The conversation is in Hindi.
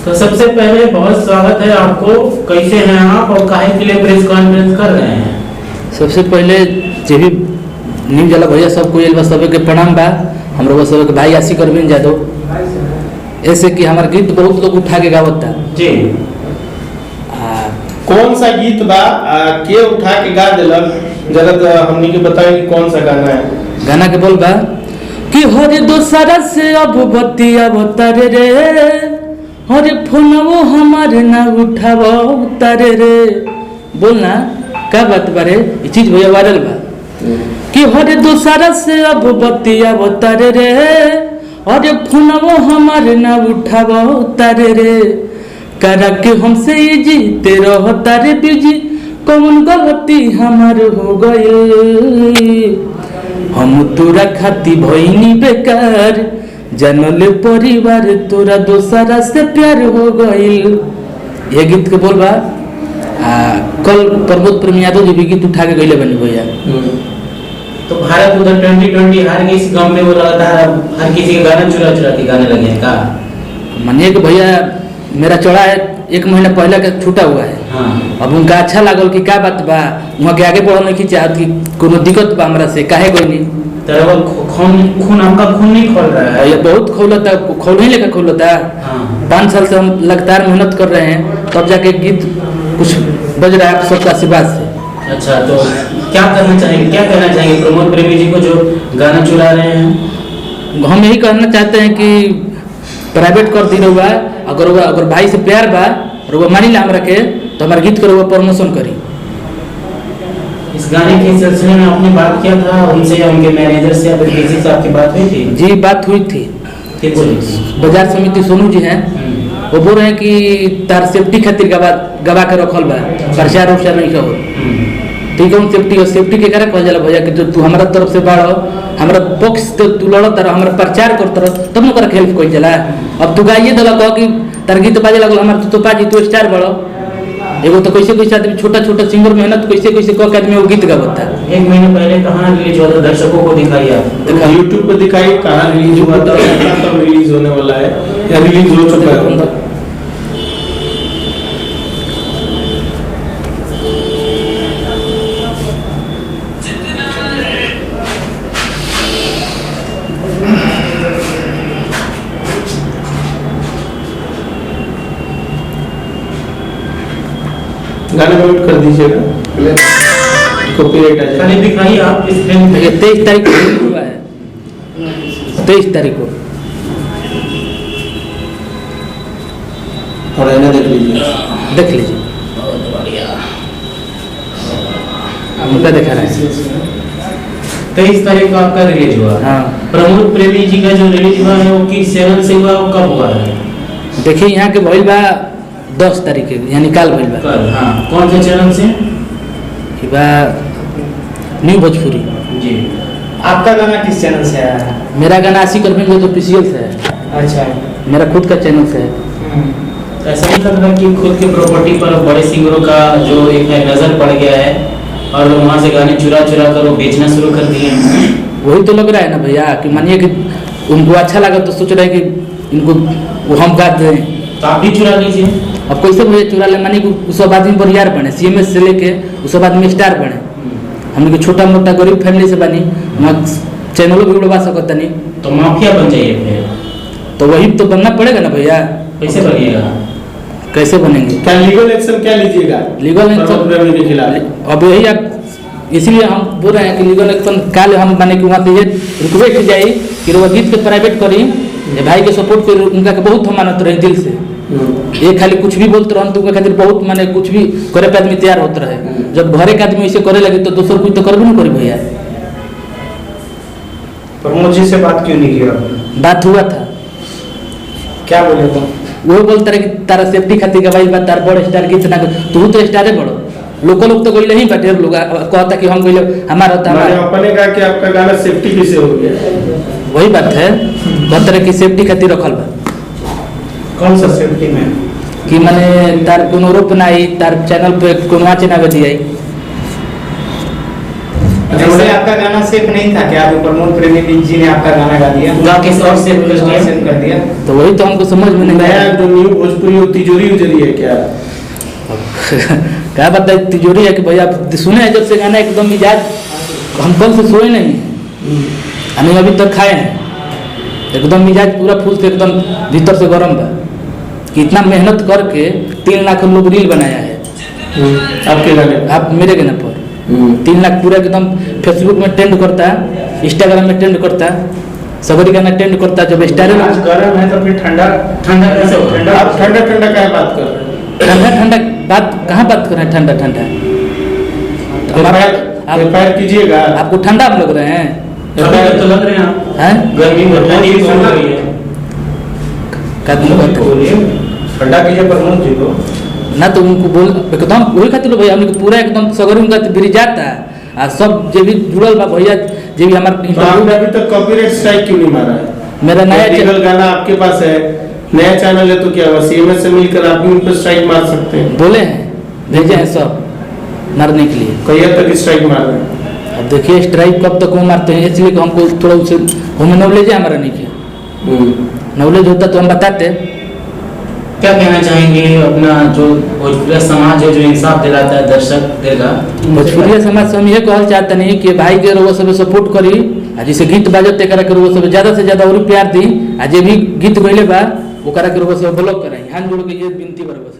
तो सबसे पहले बहुत स्वागत है आपको। कैसे हैं आप और काहे के लिए प्रेस कॉन्फ्रेंस कर रहे हैं? सबसे पहले जे भी न्यूज वाला भैया सबको ये बस सबके प्रणाम बा। हम लोग सब के भाई आशिक अरविंद यादव ऐसे कि हमारे गीत बहुत लोग उठा के गावता जी। कौन सा गीत बा के उठा के गा दिलक जरा हमनी के बताएं कि कौन सा गाना है। गाना के बोल बा कि हर दोसरा से अब बतिया बतारे रे, हर फोनवो हमारे ना उठावो तारे रे। बोलना का बात बारे ये चीज भैया वायरल बा कि हर दोसरा से अब बतिया बतारे रे, हर फोनवो हमारे ना उठावो तारे रे। करा के हमसे जीते रहो तारे बिजी, कौन गलती हमार हो गई। हम तोरा खाती भइनी बेकार, जानले परिवार तोरा दोसरा से प्यार हो गइल। ये गीत के बोल बा कल प्रमोद प्रेमी यादव जी भी गीत उठा के गइले बनी भैया। तो भारत उधर 2020 हर किसी गांव में वो लगातार हर किसी के गाना चुरा चुरा के गाने लगे हैं का? मानिए कि भैया मेरा चौड़ा है 1 महीना पहले का छूटा हुआ है। हाँ। अब उनका अच्छा लागल कि का बात बा वहाँ के आगे बढ़ल नहीं चाहत कि कोनो दिक्कत बा हमरा से काहे कोई नहीं। तेरा खून आपका खून नहीं खोल रहा है? ये बहुत खोलता खोल ही लेकर खोलता। हाँ। 5 साल से हम लगातार मेहनत कर रहे हैं तब जाके गीत कुछ बज रहा है आप सबका आशीर्वाद से। अच्छा, तो क्या करना चाहिए, क्या कहना चाहिए प्रमोद प्रेमी जी को जो गाना चुरा रहे हैं? हम यही कहना चाहते हैं कि प्राइवेट कर दी रहुआ, अगर भाई से प्यार बा रहुआ मानी ला हमरा के तो हमारे गीत को प्रमोशन करी। इस गाने के सिलसिले में आपने बात किया था उनसे या उनके मैनेजर से या फिर किसी से आपकी बात हुई थी? जी बात हुई थी। बाजार समिति सोनू जी हैं, वो बोल रहे हैं कि तार सेफ्टी खातिर गवा के रखल बा, प्रचार उचार नहीं हो। ठीक है, सेफ्टी और सेफ्टी के कारण कहल जाला भैया कि तू हमारा तरफ से बाढ़ हमारा पक्ष तो तू लड़त रह, हमारा प्रचार करत रह, तब न कर हेल्प कइल जाला। अब तू गाइए दला कह कि तार गीत बाजे लगल हमार तो पाजी तू स्टार बड़ो। एगो तो कैसे कैसे आदमी छोटा छोटा सिंगर मेहनत कैसे कैसे कह के आदमी वो गीत गावता। 1 महीने पहले कहाँ रिलीज हुआ था, दर्शकों को दिखाई आप? YouTube पे दिखाई कहाँ रिलीज हुआ था, कब रिलीज होने वाला है या रिलीज हो चुका है? गाना म्यूट कर दीजिएगा, कॉपीराइट आ जाएगा। दिखाइए आप इस फिल्म में। 23 तारीख को हुआ है, 23 तारीख को। थोड़ा इन्हें देख लीजिए, देख लीजिए। बहुत बढ़िया। उनका दिखा रहा है 23 तारीख को आपका रिलीज हुआ। हाँ। प्रमोद प्रेमी जी का जो रिलीज हुआ है वो किस चैनल से हुआ, वो कब हुआ है? देखिए यहाँ के भइल बा 10 तारीख के यानी काल भइल बा। कल? हाँ। कौन से चैनल से? कि बा न्यू भोजपुरी। जी। आपका गाना किस चैनल से आया है? मेरा गाना आशिक अरविंद जो ऑफिशियल से है। अच्छा। मेरा खुद का चैनल से है। ऐसा नहीं लग रहा कि खुद के प्रॉपर्टी पर बड़े सिंगरों का जो एक है नजर पड़ गया है और वहाँ से गाने चुरा चुरा कर वो बेचना शुरू कर दिए हैं? वही तो लग रहा है ना भैया कि मानिए कि उनको अच्छा लगा तो सोच रहे हैं कि इनको वो हम गा दें, तो आप भी चुरा लीजिए। अब कैसे भैया चुरा ले, मानी उस सब आदमी बरियार बने, CMS से लेके उस सब आदमी स्टार बने। हम लोग छोटा मोटा गरीब फैमिली से बनी, वहाँ चैनलों भी उड़वा सकता नहीं, तो माफिया बन जाइए फिर। तो वही तो बनना पड़ेगा ना भैया। कैसे बनिएगा? कैसे बनेंगे? क्या लीगल एक्शन क्या लीजिएगा लीगल प्रमोद प्रेमी के खिलाफ? एक्शन अब यही आप इसलिए हम बोल रहे हैं कि लीगल एक्शन काल हम माने कि वहाँ से ये रिक्वेस्ट जाए कि वो गीत के प्राइवेट करी, भाई के सपोर्ट करी, उनका के बहुत हम मानत रहे दिल से। ये खाली कुछ भी बोलते रहन तो उनका खातिर बहुत माने कुछ भी करे पे आदमी तैयार होता रहे। जब घरे के आदमी ऐसे करे लगे तो दूसर कोई तो करबे नहीं करी भैया। प्रमोद जी से बात क्यों नहीं किया आपने? बात हुआ था, क्या बोले वो बोलते रहे कि तारा सेफ्टी खातिर गवाई बात तार बड़ स्टार गीत ना तू तो स्टारे बड़ो। लोग तो गइले ही बा, ढेर लोग कहता कि हम गइले हमारा होता मैंने अपने कहा कि आपका गाना सेफ्टी कैसे हो गया? वही बात है, बहुत तरह की सेफ्टी खातिर रखल बा। कौन सा सेफ्टी में? कि माने तार कोनो रोप ना आई, तार चैनल पे कोनो आचे ना बजी आई। जैसे आपका गाना सेफ नहीं था क्या, अभी प्रमोद प्रेमी जी ने आपका गाना गा दिया, गा के और सेव कर दिया। सेव कर दिया। तो वही तो हमको समझ में नहीं नया आया। जो न्यू भोजपुरी वो तिजोरी उजरी है क्या? क्या पता है तिजोरी है कि भैया सुने हैं जब से गाना एकदम मिजाज, हम कल से सोए नहीं, हमें अभी तक खाए हैं, एकदम मिजाज पूरा फूल से एकदम भीतर से गर्म था कि इतना मेहनत करके 3 लाख लोग रील बनाया है आपके गाने पे? आप मेरे कहने पर 3 लाख पूरा एकदम फेसबुक में ट्रेंड करता है, इंस्टाग्राम में ट्रेंड करता है, सबरी गाना ट्रेंड करता है। जब स्टार आज गर्म है तो फिर ठंडा ठंडा कैसे होगा? ठंडा आप ठंडा ठंडा क्या बात कर रहे हैं? ठंडा ठंडा बात कहाँ बात कर रहे हैं? ठंडा ठंडा एफआईआर कीजिएगा। आपको ठंडा आप लग रहे हैं? अभी तो लग रहे हैं आप। हैं? गर्मी में ठंडी भी हो रही है। क्या तुम बात कर- बोलिए, ठंडा कीजिए प्रमोद जी को। ना तो उनको बोल एकदम वही खातिर भैया हमने पूरा एकदम सगरी उनका बिरी जाता है आ सब जो भी जुड़ल बा भैया जो भी हमारे तो आपने अभी तक कॉपीराइट स्ट्राइक क्यों नहीं मारा है? मेरा नया लीगल गाना आपके पास है, नया चैनल है, तो क्या हुआ? सीएमएस से मिलकर आप भी उन पर स्ट्राइक मार सकते हैं। बोले हैं भेजे हैं सब मारने के लिए। कई हद तक स्ट्राइक मार रहे हैं। अब देखिए स्ट्राइक कब तक वो मारते हैं, इसलिए कि हमको थोड़ा उसे हमें नॉलेज है हमारा नहीं किया, नॉलेज होता तो हम बताते। क्या कहना चाहेंगे अपना जो भोजपुरी समाज है जो इंसाफ दिलाता है दर्शक देगा? भोजपुरी समाज से हम ये कहल चाहते नहीं कि भाई के वो सब सपोर्ट करी आ जैसे गीत बाजत एकरा के वो सब ज्यादा से ज्यादा और प्यार दी आ जे भी गीत गइले बा ओकरा के वो सब ब्लॉक कराई। हाथ जोड़ के ये विनती बरबस।